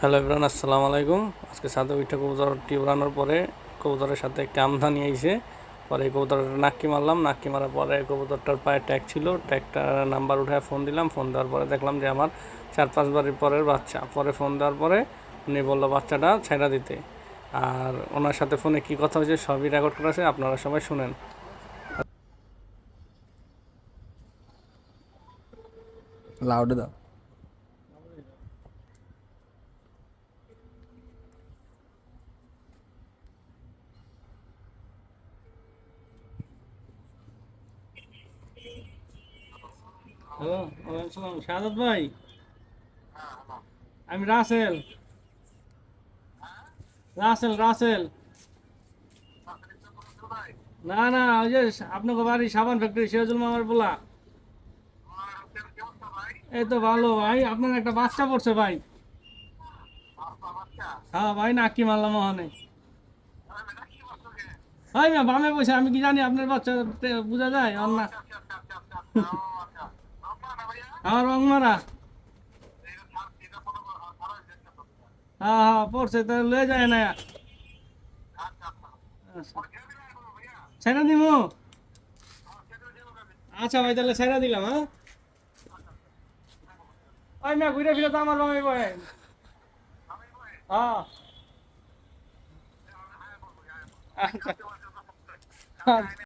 Hello everyone, আসসালামু আলাইকুম। আজকে ছাদে উঠে কবুতরটি উড়ানোর পরে কবুতরের সাথে একটা আমদানি আইছে। পরে এই কবুতরের নাক্কি মারলাম, নাক্কি মারার পরে কবুতরটার পায়ে ট্যাগ ছিল, ট্যাগটার নাম্বার উঠে ফোন দিলাম। ফোন দেওয়ার পরে দেখলাম যে আমার 4-5 বারের পরের বাচ্চা। পরে ফোন দেওয়ার পরে উনি বললো বাচ্চাটা ছেড়া দিতে। আর ওনার সাথে ফোনে কী কথা হয়েছে সবই রেকর্ড করা আছে, আপনারা সবাই শুনেন। লাউডে দাও। হ্যালো, ওয়ালাইকুম সালাম। শাহাদাত ভাই, আমি রাসেল। রাসেল রাসেল না না, ওই যে আপনাকে বাড়ি সাবান ফ্যাক্টরি, সিরাজুল মামার বলা। এই তো ভালো ভাই, আপনার একটা বাচ্চা পড়ছে ভাই। হ্যাঁ ভাই, নাকি মারলাম ওখানে। ভাই না বামে বসে, আমি কি জানি আপনার বাচ্চা বোঝা যায় আর না। আমার রং মারা। হ্যাঁ হ্যাঁ পড়ছে, তো লয়ে যায় না। ছেড়ে দিমু। আচ্ছা ভাই, তাহলে ছেড়ে দিলাম। হ্যাঁ ভাই না, ঘুরে ফিরে তো আমার বামে বয়। হ্যাঁ আচ্ছা।